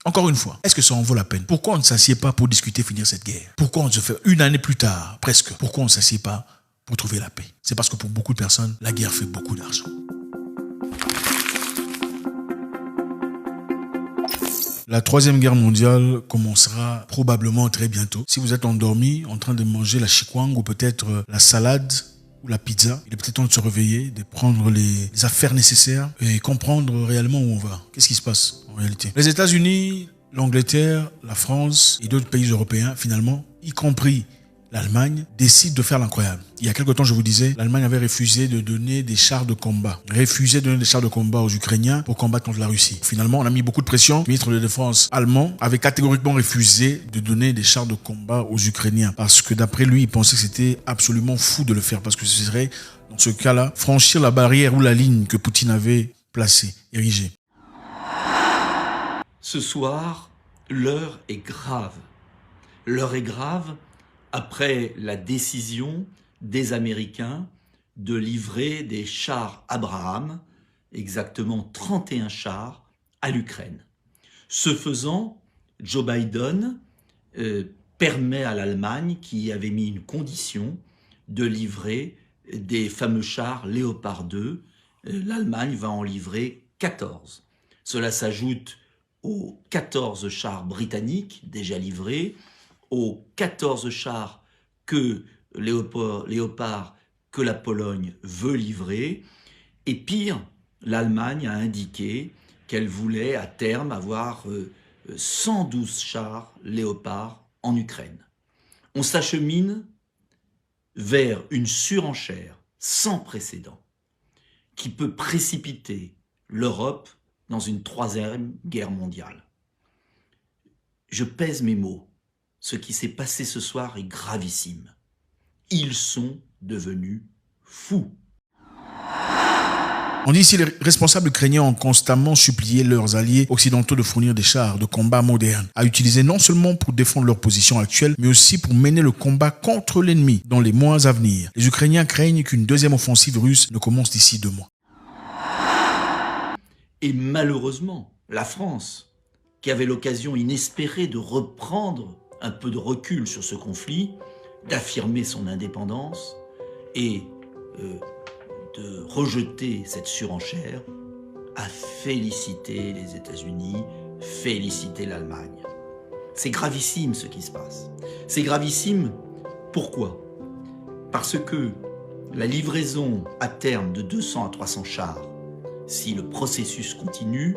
Encore une fois, est-ce que ça en vaut la peine? Pourquoi on ne s'assied pas pour discuter, finir cette guerre? Pourquoi on se fait une année plus tard, presque, pourquoi on ne s'assied pas pour trouver la paix? C'est parce que pour beaucoup de personnes, la guerre fait beaucoup d'argent. La troisième guerre mondiale commencera probablement très bientôt. Si vous êtes endormi, en train de manger la chikwang ou peut-être la salade ou la pizza, il est peut-être temps de se réveiller, de prendre les affaires nécessaires et comprendre réellement où on va. Qu'est-ce qui se passe en réalité? Les États-Unis, l'Angleterre, la France et d'autres pays européens, finalement, y compris l'Allemagne, décide de faire l'incroyable. Il y a quelque temps, je vous disais, l'Allemagne avait refusé de donner des chars de combat. Refusé de donner des chars de combat aux Ukrainiens pour combattre contre la Russie. Finalement, on a mis beaucoup de pression. Le ministre de la Défense allemand avait catégoriquement refusé de donner des chars de combat aux Ukrainiens. Parce que d'après lui, il pensait que c'était absolument fou de le faire. Parce que ce serait, dans ce cas-là, franchir la barrière ou la ligne que Poutine avait placée, érigée. Ce soir, l'heure est grave. L'heure est grave après la décision des Américains de livrer des chars Abraham, exactement 31 chars, à l'Ukraine. Ce faisant, Joe Biden permet à l'Allemagne, qui avait mis une condition, de livrer des fameux chars Léopard 2. L'Allemagne va en livrer 14. Cela s'ajoute aux 14 chars britanniques déjà livrés, aux 14 chars que Léopard que la Pologne veut livrer. Et pire, l'Allemagne a indiqué qu'elle voulait à terme avoir 112 chars Léopard en Ukraine. On s'achemine vers une surenchère sans précédent qui peut précipiter l'Europe dans une troisième guerre mondiale. Je pèse mes mots. Ce qui s'est passé ce soir est gravissime. Ils sont devenus fous. On dit ici les responsables ukrainiens ont constamment supplié leurs alliés occidentaux de fournir des chars de combat modernes, à utiliser non seulement pour défendre leur position actuelle, mais aussi pour mener le combat contre l'ennemi dans les mois à venir. Les Ukrainiens craignent qu'une deuxième offensive russe ne commence d'ici 2 mois. Et malheureusement, la France, qui avait l'occasion inespérée de reprendre un peu de recul sur ce conflit, d'affirmer son indépendance et de rejeter cette surenchère, a félicité les États-Unis, félicité l'Allemagne. C'est gravissime ce qui se passe. C'est gravissime, pourquoi? Parce que la livraison à terme de 200 à 300 chars, si le processus continue,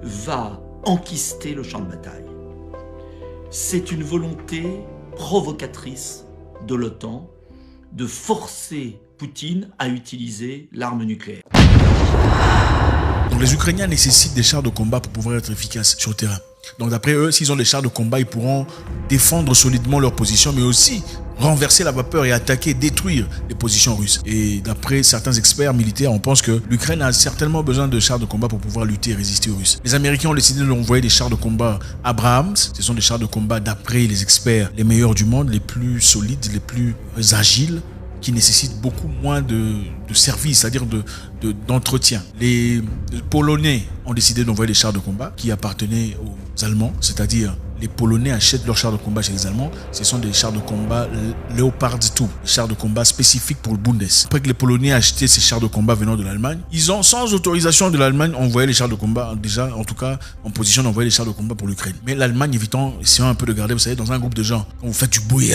va enquister le champ de bataille. C'est une volonté provocatrice de l'OTAN de forcer Poutine à utiliser l'arme nucléaire. Donc les Ukrainiens nécessitent des chars de combat pour pouvoir être efficaces sur le terrain. Donc d'après eux, s'ils ont des chars de combat, ils pourront défendre solidement leur position, mais aussi renverser la vapeur et attaquer, détruire les positions russes. Et d'après certains experts militaires, on pense que l'Ukraine a certainement besoin de chars de combat pour pouvoir lutter et résister aux Russes. Les Américains ont décidé de leur envoyer des chars de combat Abrams. Ce sont des chars de combat, d'après les experts, les meilleurs du monde, les plus solides, les plus agiles, qui nécessitent beaucoup moins de services, c'est-à-dire d'entretien. Les Polonais ont décidé d'envoyer des chars de combat qui appartenaient aux Allemands, c'est-à-dire les Polonais achètent leurs chars de combat chez les Allemands. Ce sont des chars de combat Leopard 2, des chars de combat spécifiques pour le Bundes. Après que les Polonais achetaient ces chars de combat venant de l'Allemagne, ils ont, sans autorisation de l'Allemagne, envoyé les chars de combat, déjà, en tout cas, en position d'envoyer les chars de combat pour l'Ukraine. Mais l'Allemagne, essayant un peu de garder, vous savez, dans un groupe de gens, quand vous faites du bruit,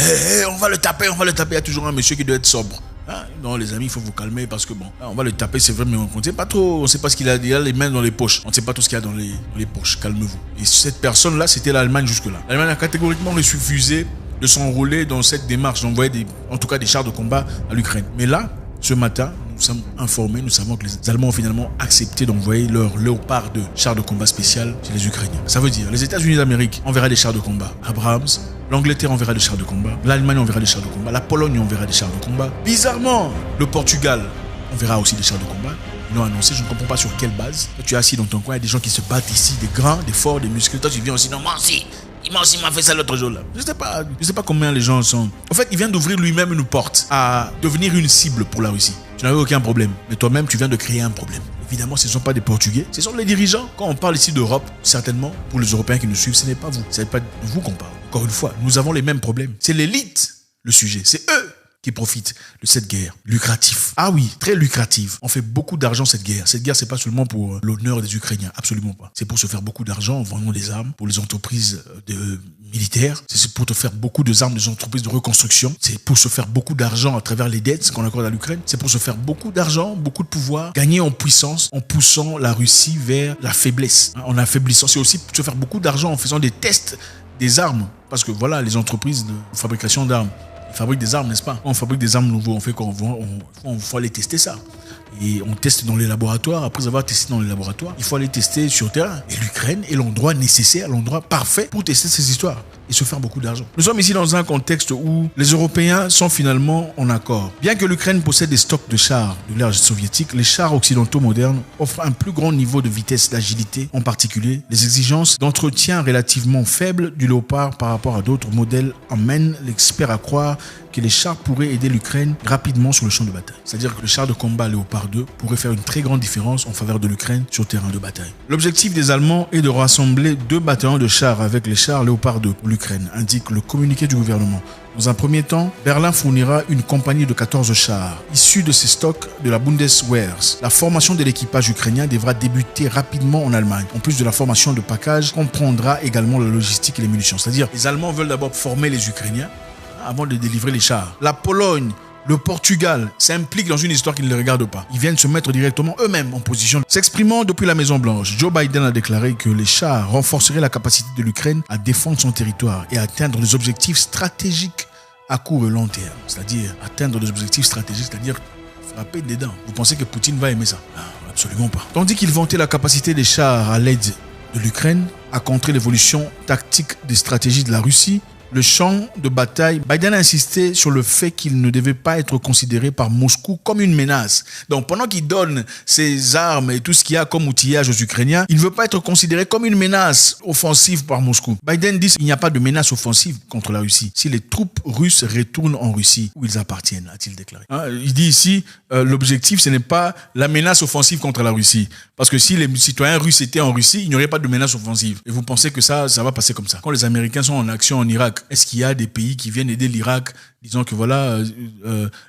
on va le taper, il y a toujours un monsieur qui doit être sobre. Ah, non les amis, il faut vous calmer parce que bon, on va le taper, c'est vrai, mais on ne sait pas trop, on ne sait pas ce qu'il a, il a les mains dans les poches, on ne sait pas tout ce qu'il y a dans les poches, calmez-vous. Et cette personne-là, c'était l'Allemagne jusque-là. L'Allemagne a catégoriquement refusé de s'enrôler dans cette démarche d'envoyer en tout cas des chars de combat à l'Ukraine. Mais là, ce matin, nous sommes informés, nous savons que les Allemands ont finalement accepté d'envoyer leur Léopard 2 chars de combat spécial chez les Ukrainiens. Ça veut dire, les États-Unis d'Amérique enverra des chars de combat Abrams, l'Angleterre enverra des chars de combat, l'Allemagne enverra des chars de combat, la Pologne enverra des chars de combat. Bizarrement, le Portugal enverra aussi des chars de combat. Ils l'ont annoncé, je ne comprends pas sur quelle base. Toi, tu es assis dans ton coin, il y a des gens qui se battent ici, des grands, des forts, des musclés. Toi, tu viens aussi, non, moi aussi. Il m'a fait ça l'autre jour là. Je sais pas combien les gens sont. En fait, il vient d'ouvrir lui-même une porte à devenir une cible pour la Russie. Tu n'avais aucun problème. Mais toi-même, tu viens de créer un problème. Évidemment, ce ne sont pas des Portugais, ce sont les dirigeants. Quand on parle ici d'Europe, certainement, pour les Européens qui nous suivent, ce n'est pas vous. Ce n'est pas de vous qu'on parle. Encore une fois, nous avons les mêmes problèmes. C'est l'élite, le sujet. C'est eux qui profitent de cette guerre. Lucratif. Ah oui, très lucrative. On fait beaucoup d'argent cette guerre. Cette guerre, c'est pas seulement pour l'honneur des Ukrainiens. Absolument pas. C'est pour se faire beaucoup d'argent en vendant des armes pour les entreprises militaires. C'est pour te faire beaucoup d'armes des entreprises de reconstruction. C'est pour se faire beaucoup d'argent à travers les dettes qu'on accorde à l'Ukraine. C'est pour se faire beaucoup d'argent, beaucoup de pouvoir, gagner en puissance en poussant la Russie vers la faiblesse. En affaiblissant. C'est aussi pour se faire beaucoup d'argent en faisant des tests des armes. Parce que voilà, les entreprises de fabrication d'armes, fabrique des armes, n'est-ce pas? On fabrique des armes nouveaux, on fait quoi? On faut aller tester ça. Et on teste dans les laboratoires. Après avoir testé dans les laboratoires, il faut aller tester sur terrain. Et l'Ukraine est l'endroit nécessaire, l'endroit parfait pour tester ces histoires et se faire beaucoup d'argent. Nous sommes ici dans un contexte où les Européens sont finalement en accord. Bien que l'Ukraine possède des stocks de chars de l'ère soviétique, les chars occidentaux modernes offrent un plus grand niveau de vitesse, d'agilité, en particulier. Les exigences d'entretien relativement faibles du Léopard par rapport à d'autres modèles emmènent l'expert à croire que les chars pourraient aider l'Ukraine rapidement sur le champ de bataille. C'est-à-dire que le char de combat Léopard 2 pourrait faire une très grande différence en faveur de l'Ukraine sur le terrain de bataille. L'objectif des Allemands est de rassembler 2 bataillons de chars avec les chars Léopard 2 pour l'Ukraine, indique le communiqué du gouvernement. Dans un premier temps, Berlin fournira une compagnie de 14 chars, issus de ces stocks de la Bundeswehr. La formation de l'équipage ukrainien devra débuter rapidement en Allemagne. En plus de la formation de package, comprendra également la logistique et les munitions. C'est-à-dire, les Allemands veulent d'abord former les Ukrainiens avant de délivrer les chars. La Pologne, le Portugal s'impliquent dans une histoire qui ne les regarde pas. Ils viennent se mettre directement eux-mêmes en position. S'exprimant depuis la Maison-Blanche, Joe Biden a déclaré que les chars renforceraient la capacité de l'Ukraine à défendre son territoire et à atteindre des objectifs stratégiques à court et long terme. C'est-à-dire atteindre des objectifs stratégiques, c'est-à-dire frapper dedans. Vous pensez que Poutine va aimer ça? Absolument pas. Tandis qu'il vantait la capacité des chars à l'aide de l'Ukraine à contrer l'évolution tactique des stratégies de la Russie, le champ de bataille, Biden a insisté sur le fait qu'il ne devait pas être considéré par Moscou comme une menace. Donc pendant qu'il donne ses armes et tout ce qu'il y a comme outillage aux Ukrainiens, il ne veut pas être considéré comme une menace offensive par Moscou. Biden dit qu'il n'y a pas de menace offensive contre la Russie si les troupes russes retournent en Russie où ils appartiennent, a-t-il déclaré. Il dit ici, l'objectif ce n'est pas la menace offensive contre la Russie. Parce que si les citoyens russes étaient en Russie, il n'y aurait pas de menace offensive. Et vous pensez que ça va passer comme ça? Quand les Américains sont en action en Irak, est-ce qu'il y a des pays qui viennent aider l'Irak, disant que voilà,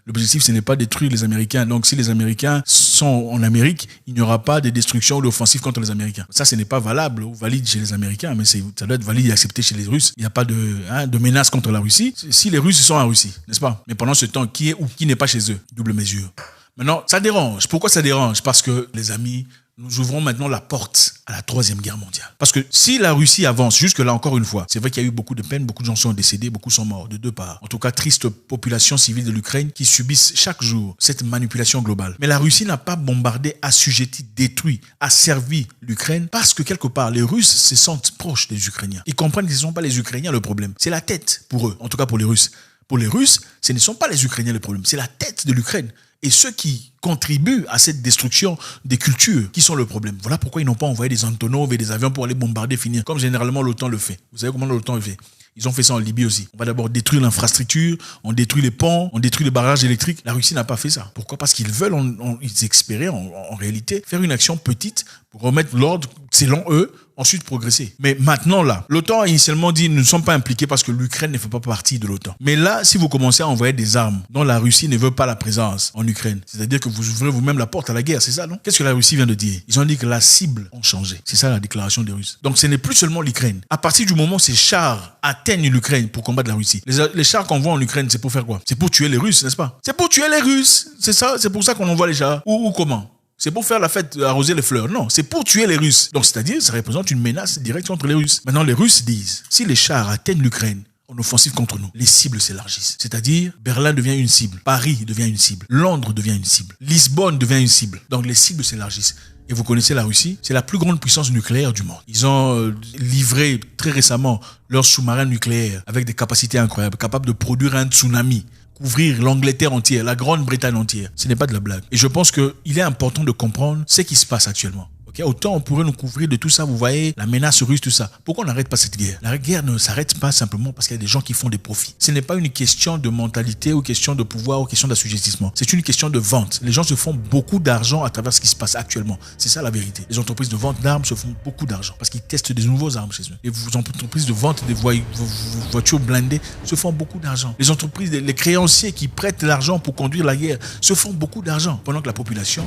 l'objectif ce n'est pas détruire les Américains. Donc si les Américains sont en Amérique, il n'y aura pas de destruction ou d'offensive contre les Américains. Ça, ce n'est pas valable ou valide chez les Américains, mais ça doit être valide et accepté chez les Russes. Il n'y a pas de menace contre la Russie si les Russes sont en Russie, n'est-ce pas? Mais pendant ce temps, qui est ou qui n'est pas chez eux? Double mesure. Maintenant, ça dérange. Pourquoi ça dérange? Parce que, les amis, nous ouvrons maintenant la porte à la 3e guerre mondiale. Parce que si la Russie avance, jusque-là, encore une fois, c'est vrai qu'il y a eu beaucoup de peines, beaucoup de gens sont décédés, beaucoup sont morts, de 2 parts. En tout cas, triste population civile de l'Ukraine qui subissent chaque jour cette manipulation globale. Mais la Russie n'a pas bombardé, assujetti, détruit, asservi l'Ukraine parce que quelque part, les Russes se sentent proches des Ukrainiens. Ils comprennent que ce ne sont pas les Ukrainiens le problème. C'est la tête pour eux, en tout cas pour les Russes. Pour les Russes, ce ne sont pas les Ukrainiens le problème, c'est la tête de l'Ukraine. Et ceux qui contribuent à cette destruction des cultures, qui sont le problème. Voilà pourquoi ils n'ont pas envoyé des Antonov et des avions pour aller bombarder, finir, comme généralement l'OTAN le fait. Vous savez comment l'OTAN le fait? Ils ont fait ça en Libye aussi. On va d'abord détruire l'infrastructure, on détruit les ponts, on détruit les barrages électriques. La Russie n'a pas fait ça. Pourquoi? Parce qu'ils veulent, ils espéraient en réalité faire une action petite pour remettre l'ordre, selon eux, ensuite progresser. Mais maintenant là, l'OTAN a initialement dit nous ne sommes pas impliqués parce que l'Ukraine ne fait pas partie de l'OTAN. Mais là, si vous commencez à envoyer des armes dont la Russie ne veut pas la présence en Ukraine, c'est-à-dire que vous ouvrez vous-même la porte à la guerre, c'est ça, non? Qu'est-ce que la Russie vient de dire? Ils ont dit que la cible a changé. C'est ça la déclaration des Russes. Donc ce n'est plus seulement l'Ukraine. À partir du moment où ces chars atteignent l'Ukraine pour combattre la Russie, les chars qu'on voit en Ukraine, c'est pour faire quoi? C'est pour tuer les Russes, n'est-ce pas? C'est pour tuer les Russes. C'est ça, c'est pour ça qu'on envoie les chars. Ou comment? C'est pour faire la fête, arroser les fleurs. Non, c'est pour tuer les Russes. Donc, c'est-à-dire, ça représente une menace directe contre les Russes. Maintenant, les Russes disent, si les chars atteignent l'Ukraine en offensive contre nous, les cibles s'élargissent. C'est-à-dire, Berlin devient une cible, Paris devient une cible, Londres devient une cible, Lisbonne devient une cible. Donc, les cibles s'élargissent. Et vous connaissez la Russie, c'est la plus grande puissance nucléaire du monde. Ils ont livré très récemment leurs sous-marins nucléaires avec des capacités incroyables, capables de produire un tsunami, couvrir l'Angleterre entière, la Grande-Bretagne entière. Ce n'est pas de la blague. Et je pense qu'il est important de comprendre ce qui se passe actuellement. Okay? Autant on pourrait nous couvrir de tout ça, vous voyez, la menace russe, tout ça. Pourquoi on n'arrête pas cette guerre? La guerre ne s'arrête pas simplement parce qu'il y a des gens qui font des profits. Ce n'est pas une question de mentalité ou question de pouvoir ou question d'assujettissement. C'est une question de vente. Les gens se font beaucoup d'argent à travers ce qui se passe actuellement. C'est ça la vérité. Les entreprises de vente d'armes se font beaucoup d'argent parce qu'ils testent des nouveaux armes chez eux. Les entreprises de vente des voitures blindées se font beaucoup d'argent. Les entreprises, les créanciers qui prêtent l'argent pour conduire la guerre se font beaucoup d'argent pendant que la population,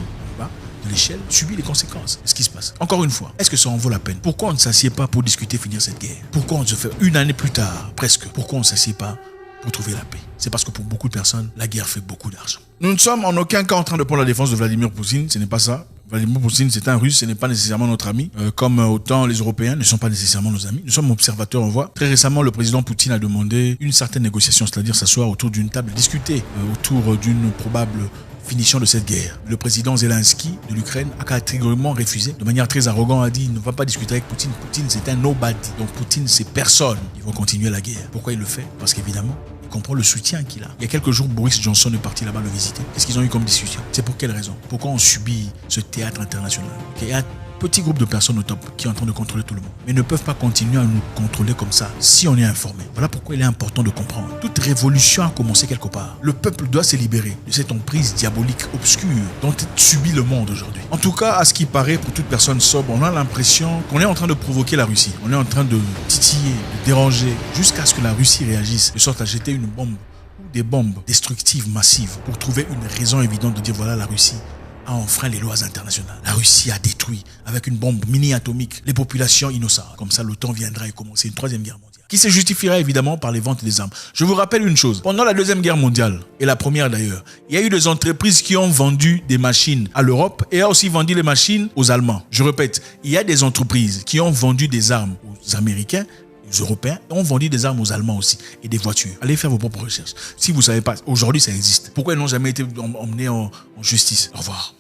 de l'échelle, subit les conséquences de ce qui se passe. Encore une fois, est-ce que ça en vaut la peine? Pourquoi on ne s'assied pas pour discuter, finir cette guerre? Pourquoi on se fait une année plus tard, presque, pourquoi on ne s'assied pas pour trouver la paix? C'est parce que pour beaucoup de personnes, la guerre fait beaucoup d'argent. Nous ne sommes en aucun cas en train de prendre la défense de Vladimir Poutine, ce n'est pas ça. Vladimir Poutine, c'est un Russe, ce n'est pas nécessairement notre ami, comme autant les Européens ne sont pas nécessairement nos amis. Nous sommes observateurs, on voit. Très récemment, le président Poutine a demandé une certaine négociation, c'est-à-dire s'asseoir autour d'une table, discuter autour d'une probable finition de cette guerre. Le président Zelensky de l'Ukraine a catégoriquement refusé, de manière très arrogante, a dit il ne va pas discuter avec Poutine. Poutine, c'est un nobody. Donc Poutine, c'est personne. Ils vont continuer la guerre. Pourquoi il le fait? Parce qu'évidemment, il comprend le soutien qu'il a. Il y a quelques jours, Boris Johnson est parti là-bas le visiter. Qu'est-ce qu'ils ont eu comme discussion? C'est pour quelle raison? Pourquoi on subit ce théâtre international? Il y a un petit groupe de personnes au top qui est en train de contrôler tout le monde, mais ne peuvent pas continuer à nous contrôler comme ça si on est informé. Voilà pourquoi il est important de comprendre. Toute révolution a commencé quelque part. Le peuple doit se libérer de cette emprise diabolique obscure dont subit le monde aujourd'hui. En tout cas, à ce qui paraît, pour toute personne sobre, on a l'impression qu'on est en train de provoquer la Russie. On est en train de titiller, de déranger, jusqu'à ce que la Russie réagisse, de sorte à jeter une bombe ou des bombes destructives massives pour trouver une raison évidente de dire voilà, la Russie a enfreint les lois internationales. La Russie a détruit avec une bombe mini-atomique les populations innocentes. Comme ça, l'OTAN viendra et commencer une troisième guerre mondiale, qui se justifiera évidemment par les ventes des armes. Je vous rappelle une chose, pendant la deuxième guerre mondiale, et la première d'ailleurs, il y a eu des entreprises qui ont vendu des machines à l'Europe et a aussi vendu les machines aux Allemands. Je répète, il y a des entreprises qui ont vendu des armes aux Américains, les Européens ont vendu des armes aux Allemands aussi et des voitures. Allez faire vos propres recherches. Si vous ne savez pas, aujourd'hui ça existe. Pourquoi ils n'ont jamais été emmenés en justice? Au revoir.